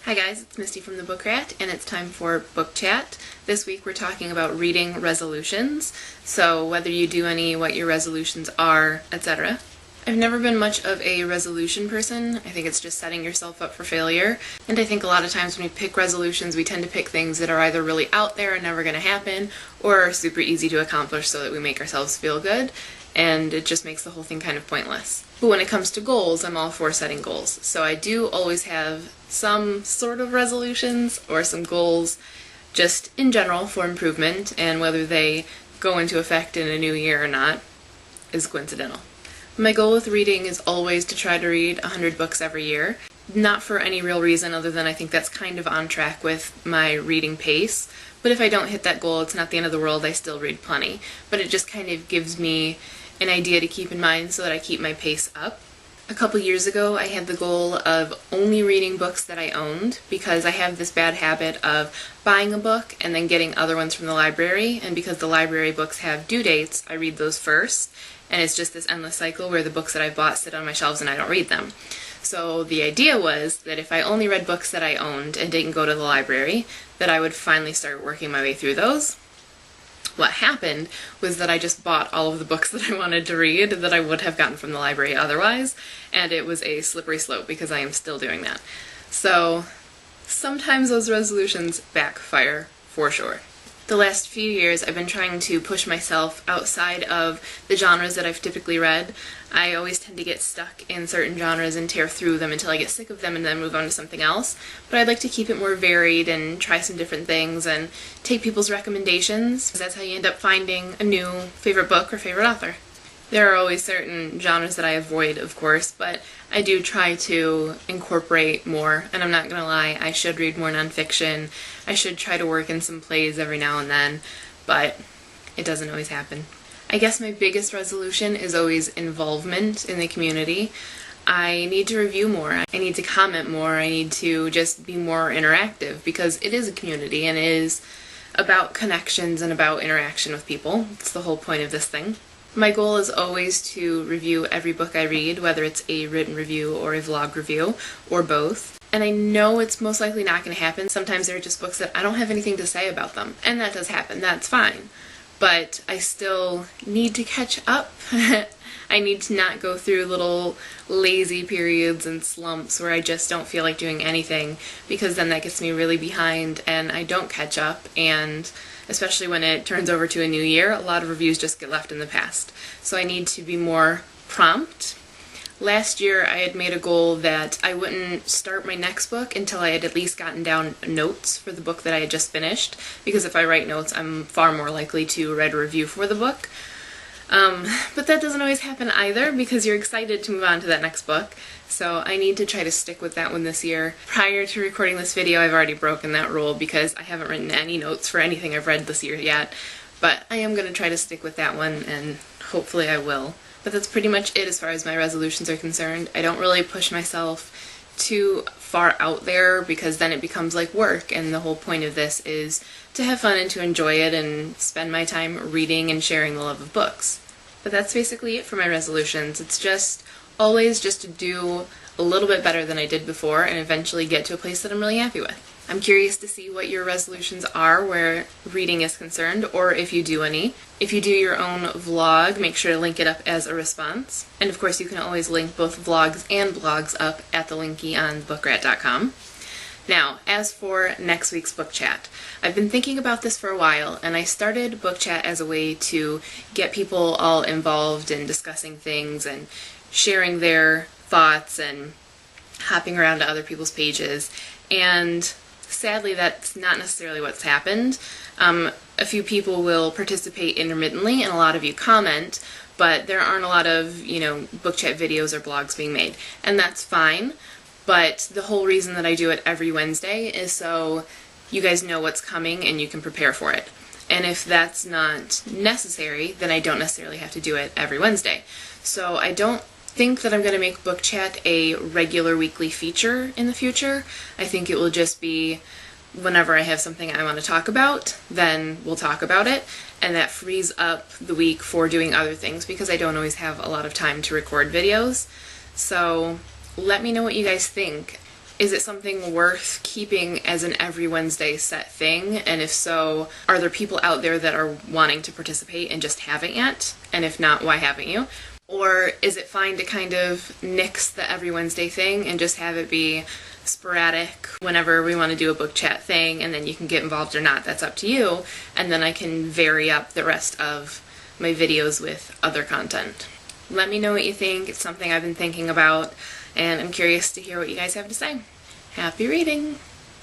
Hi guys, it's Misty from the Book Rat, and it's time for Book Chat. This week we're talking about reading resolutions, so whether you do any, what your resolutions are, etc. I've never been much of a resolution person. I think it's just setting yourself up for failure, and I think a lot of times when we pick resolutions we tend to pick things that are either really out there and never going to happen, or are super easy to accomplish so that we make ourselves feel good, and it just makes the whole thing kind of pointless. But when it comes to goals, I'm all for setting goals. So I do always have some sort of resolutions or some goals just in general for improvement, and whether they go into effect in a new year or not is coincidental. My goal with reading is always to try to read 100 books every year. Not for any real reason other than I think that's kind of on track with my reading pace. But if I don't hit that goal, it's not the end of the world, I still read plenty. But it just kind of gives me an idea to keep in mind so that I keep my pace up. A couple years ago I had the goal of only reading books that I owned, because I have this bad habit of buying a book and then getting other ones from the library, and because the library books have due dates, I read those first, and it's just this endless cycle where the books that I bought sit on my shelves and I don't read them. So the idea was that if I only read books that I owned and didn't go to the library, that I would finally start working my way through those. What happened was that I just bought all of the books that I wanted to read that I would have gotten from the library otherwise, and it was a slippery slope because I am still doing that. So sometimes those resolutions backfire for sure. The last few years I've been trying to push myself outside of the genres that I've typically read. I always tend to get stuck in certain genres and tear through them until I get sick of them and then move on to something else. But I'd like to keep it more varied and try some different things and take people's recommendations, because that's how you end up finding a new favorite book or favorite author. There are always certain genres that I avoid, of course, but I do try to incorporate more, and I'm not gonna lie, I should read more nonfiction. I should try to work in some plays every now and then, but it doesn't always happen. I guess my biggest resolution is always involvement in the community. I need to review more, I need to comment more, I need to just be more interactive, because it is a community and it is about connections and about interaction with people. It's the whole point of this thing. My goal is always to review every book I read, whether it's a written review or a vlog review, or both. And I know it's most likely not going to happen. Sometimes there are just books that I don't have anything to say about them, and that does happen, that's fine. But I still need to catch up. I need to not go through little lazy periods and slumps where I just don't feel like doing anything, because then that gets me really behind and I don't catch up, and especially when it turns over to a new year, a lot of reviews just get left in the past. So I need to be more prompt. Last year I had made a goal that I wouldn't start my next book until I had at least gotten down notes for the book that I had just finished, because if I write notes I'm far more likely to write a review for the book. But that doesn't always happen either, because you're excited to move on to that next book. So I need to try to stick with that one this year. Prior to recording this video I've already broken that rule because I haven't written any notes for anything I've read this year yet. But I am going to try to stick with that one, and hopefully I will. But that's pretty much it as far as my resolutions are concerned. I don't really push myself too far out there, because then it becomes like work, and the whole point of this is to have fun and to enjoy it and spend my time reading and sharing the love of books. But that's basically it for my resolutions. It's just always just to do a little bit better than I did before and eventually get to a place that I'm really happy with. I'm curious to see what your resolutions are where reading is concerned, or if you do any. If you do your own vlog, make sure to link it up as a response. And of course you can always link both vlogs and blogs up at the linky on bookrat.com. Now, as for next week's book chat, I've been thinking about this for a while, and I started book chat as a way to get people all involved in discussing things and sharing their thoughts and hopping around to other people's pages, and sadly that's not necessarily what's happened. A few people will participate intermittently and a lot of you comment, but there aren't a lot of, book chat videos or blogs being made, and that's fine. But the whole reason that I do it every Wednesday is so you guys know what's coming and you can prepare for it. And if that's not necessary, then I don't necessarily have to do it every Wednesday. So I don't think that I'm going to make book chat a regular weekly feature in the future. I think it will just be whenever I have something I want to talk about, then we'll talk about it, and that frees up the week for doing other things, because I don't always have a lot of time to record videos. So let me know what you guys think. Is it something worth keeping as an every Wednesday set thing? And if so, are there people out there that are wanting to participate and just haven't yet? And if not, why haven't you? Or is it fine to kind of nix the every Wednesday thing and just have it be sporadic whenever we want to do a book chat thing, and then you can get involved or not, that's up to you, and then I can vary up the rest of my videos with other content. Let me know what you think. It's something I've been thinking about, and I'm curious to hear what you guys have to say. Happy reading!